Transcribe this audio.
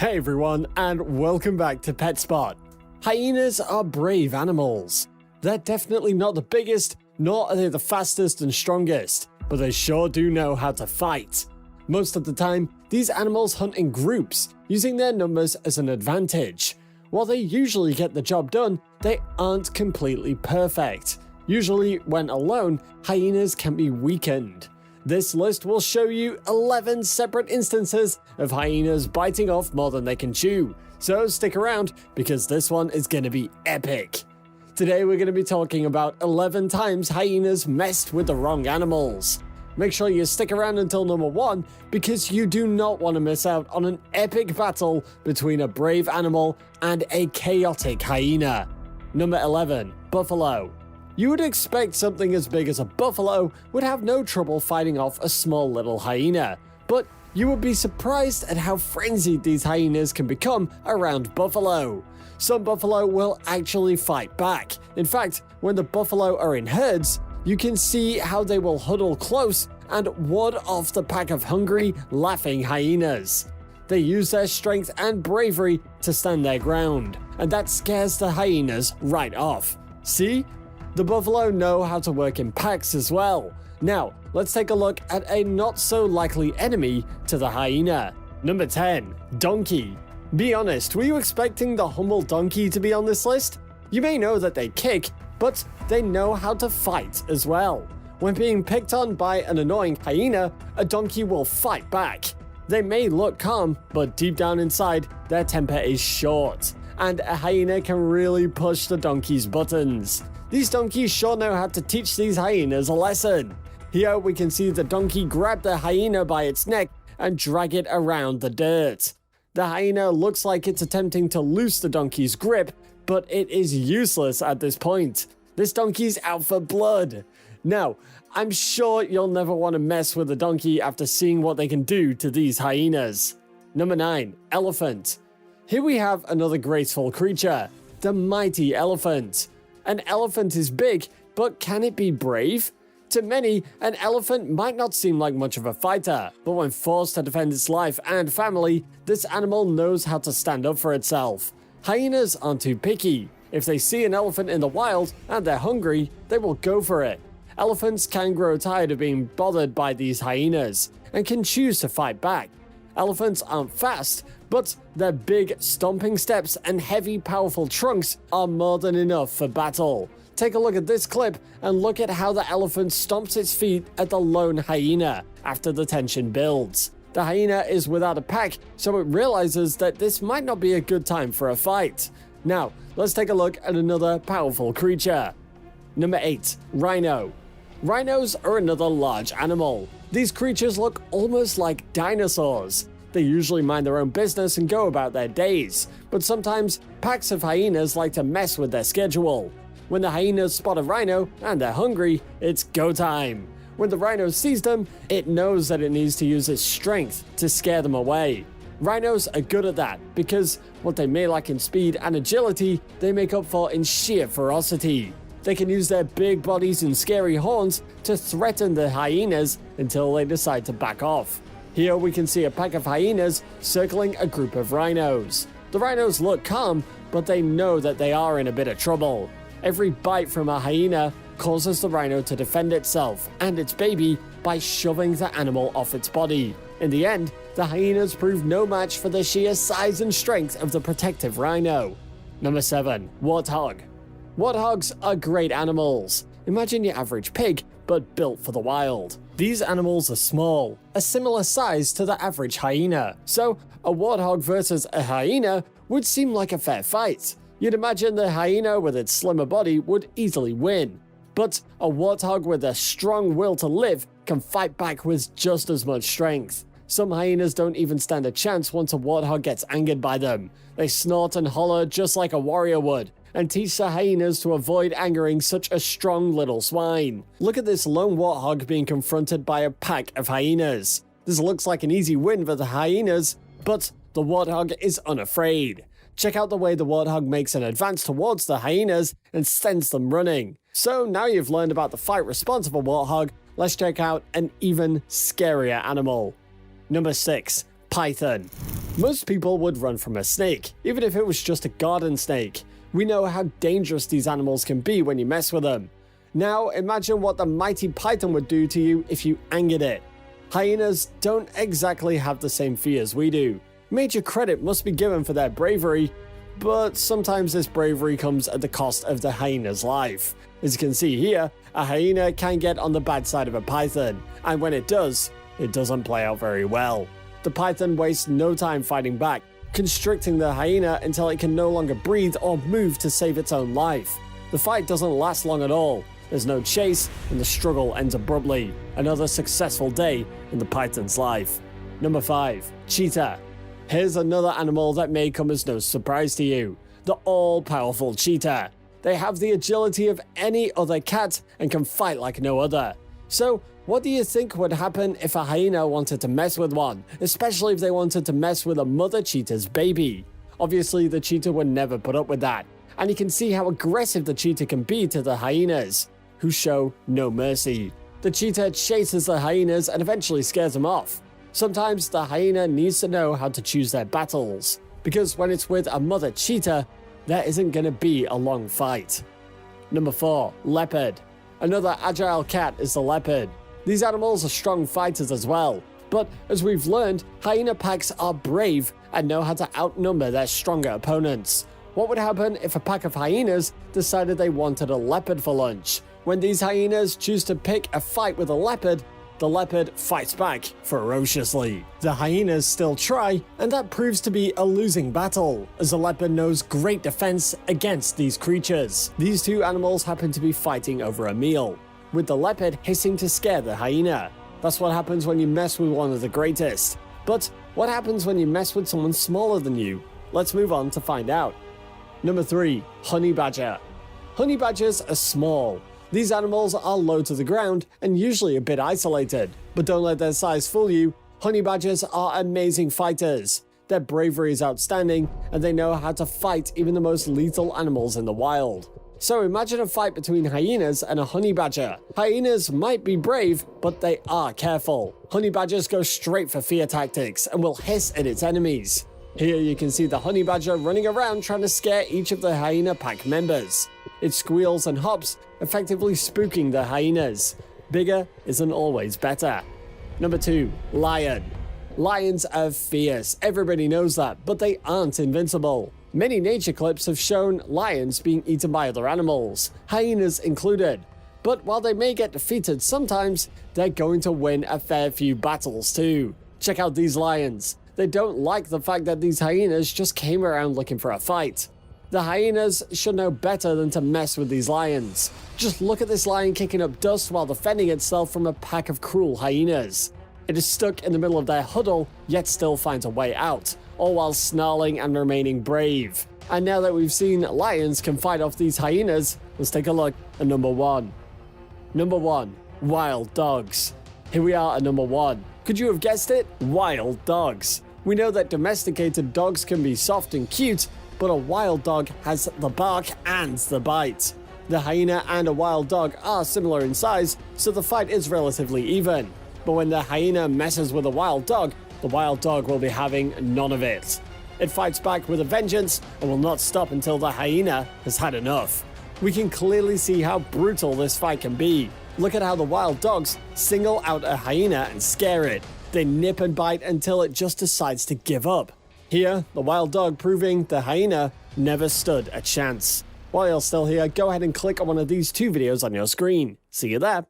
Hey everyone, and welcome back to PetSpot. Hyenas are brave animals. They're definitely not the biggest, nor are they the fastest and strongest, but they sure do know how to fight. Most of the time, these animals hunt in groups, using their numbers as an advantage. While they usually get the job done, they aren't completely perfect. Usually, when alone, hyenas can be weakened. This list will show you 11 separate instances of hyenas biting off more than they can chew, so stick around because this one is going to be epic. Today we're going to be talking about 11 times hyenas messed with the wrong animals. Make sure you stick around until number 1 because you do not want to miss out on an epic battle between a brave animal and a chaotic hyena. Number 11. Buffalo. You would expect something as big as a buffalo would have no trouble fighting off a small little hyena, but you would be surprised at how frenzied these hyenas can become around buffalo. Some buffalo will actually fight back. In fact, when the buffalo are in herds, you can see how they will huddle close and ward off the pack of hungry, laughing hyenas. They use their strength and bravery to stand their ground, and that scares the hyenas right off. See? The buffalo know how to work in packs as well. Now, let's take a look at a not so likely enemy to the hyena. Number 10. Donkey. Be honest, were you expecting the humble donkey to be on this list? You may know that they kick, but they know how to fight as well. When being picked on by an annoying hyena, a donkey will fight back. They may look calm, but deep down inside, their temper is short, and a hyena can really push the donkey's buttons. These donkeys sure know how to teach these hyenas a lesson. Here we can see the donkey grab the hyena by its neck and drag it around the dirt. The hyena looks like it's attempting to loose the donkey's grip, but it is useless at this point. This donkey's out for blood. Now, I'm sure you'll never want to mess with a donkey after seeing what they can do to these hyenas. Number 9. Elephant. Here we have another graceful creature, the mighty elephant. An elephant is big, but can it be brave? To many, an elephant might not seem like much of a fighter, but when forced to defend its life and family, this animal knows how to stand up for itself. Hyenas aren't too picky. If they see an elephant in the wild and they're hungry, they will go for it. Elephants can grow tired of being bothered by these hyenas and can choose to fight back. Elephants aren't fast, but their big stomping steps and heavy powerful trunks are more than enough for battle. Take a look at this clip and look at how the elephant stomps its feet at the lone hyena after the tension builds. The hyena is without a pack, so it realizes that this might not be a good time for a fight. Now, let's take a look at another powerful creature. Number 8. Rhino. Rhinos are another large animal. These creatures look almost like dinosaurs. They usually mind their own business and go about their days, but sometimes packs of hyenas like to mess with their schedule. When the hyenas spot a rhino and they're hungry, it's go time. When the rhino sees them, it knows that it needs to use its strength to scare them away. Rhinos are good at that because what they may lack in speed and agility, they make up for in sheer ferocity. They can use their big bodies and scary horns to threaten the hyenas until they decide to back off. Here we can see a pack of hyenas circling a group of rhinos. The rhinos look calm, but they know that they are in a bit of trouble. Every bite from a hyena causes the rhino to defend itself and its baby by shoving the animal off its body. In the end, the hyenas prove no match for the sheer size and strength of the protective rhino. Number 7. Warthog. Warthogs are great animals. Imagine your average pig, but built for the wild. These animals are small, a similar size to the average hyena, so a warthog versus a hyena would seem like a fair fight. You'd imagine the hyena with its slimmer body would easily win. But a warthog with a strong will to live can fight back with just as much strength. Some hyenas don't even stand a chance once a warthog gets angered by them. They snort and holler just like a warrior would, and teach the hyenas to avoid angering such a strong little swine. Look at this lone warthog being confronted by a pack of hyenas. This looks like an easy win for the hyenas, but the warthog is unafraid. Check out the way the warthog makes an advance towards the hyenas and sends them running. So now you've learned about the fight response of a warthog, let's check out an even scarier animal. Number 6. Python. Most people would run from a snake, even if it was just a garden snake. We know how dangerous these animals can be when you mess with them. Now imagine what the mighty python would do to you if you angered it. Hyenas don't exactly have the same fears we do. Major credit must be given for their bravery, but sometimes this bravery comes at the cost of the hyena's life. As you can see here, a hyena can get on the bad side of a python, and when it does, it doesn't play out very well. The python wastes no time fighting back, constricting the hyena until it can no longer breathe or move to save its own life. The fight doesn't last long at all. There's no chase, and the struggle ends abruptly. Another successful day in the python's life. Number 5. Cheetah. Here's another animal that may come as no surprise to you. The all-powerful cheetah. They have the agility of any other cat and can fight like no other. So, what do you think would happen if a hyena wanted to mess with one, especially if they wanted to mess with a mother cheetah's baby? Obviously, the cheetah would never put up with that, and you can see how aggressive the cheetah can be to the hyenas, who show no mercy. The cheetah chases the hyenas and eventually scares them off. Sometimes the hyena needs to know how to choose their battles, because when it's with a mother cheetah, there isn't going to be a long fight. Number 4. Leopard. Another agile cat is the leopard. These animals are strong fighters as well, but as we've learned, hyena packs are brave and know how to outnumber their stronger opponents. What would happen if a pack of hyenas decided they wanted a leopard for lunch? When these hyenas choose to pick a fight with a leopard, the leopard fights back ferociously. The hyenas still try, and that proves to be a losing battle, as the leopard knows great defense against these creatures. These two animals happen to be fighting over a meal, with the leopard hissing to scare the hyena. That's what happens when you mess with one of the greatest. But what happens when you mess with someone smaller than you? Let's move on to find out. Number 3. Honey badger. Honey badgers are small. These animals are low to the ground and usually a bit isolated. But don't let their size fool you. Honey badgers are amazing fighters. Their bravery is outstanding, and they know how to fight even the most lethal animals in the wild. So imagine a fight between hyenas and a honey badger. Hyenas might be brave, but they are careful. Honey badgers go straight for fear tactics and will hiss at its enemies. Here you can see the honey badger running around trying to scare each of the hyena pack members. It squeals and hops, effectively spooking the hyenas. Bigger isn't always better. Number 2. Lion. Lions are fierce, everybody knows that, but they aren't invincible. Many nature clips have shown lions being eaten by other animals, hyenas included. But while they may get defeated sometimes, they're going to win a fair few battles too. Check out these lions. They don't like the fact that these hyenas just came around looking for a fight. The hyenas should know better than to mess with these lions. Just look at this lion kicking up dust while defending itself from a pack of cruel hyenas. It is stuck in the middle of their huddle, yet still finds a way out, all while snarling and remaining brave. And now that we've seen lions can fight off these hyenas, let's take a look at number 1. Number 1. Wild dogs. Here we are at number 1. Could you have guessed it? Wild dogs. We know that domesticated dogs can be soft and cute, but a wild dog has the bark and the bite. The hyena and a wild dog are similar in size, so the fight is relatively even. But when the hyena messes with a wild dog, the wild dog will be having none of it. It fights back with a vengeance and will not stop until the hyena has had enough. We can clearly see how brutal this fight can be. Look at how the wild dogs single out a hyena and scare it. They nip and bite until it just decides to give up. Here, the wild dog proving the hyena never stood a chance. While you're still here, go ahead and click on one of these 2 videos on your screen. See you there.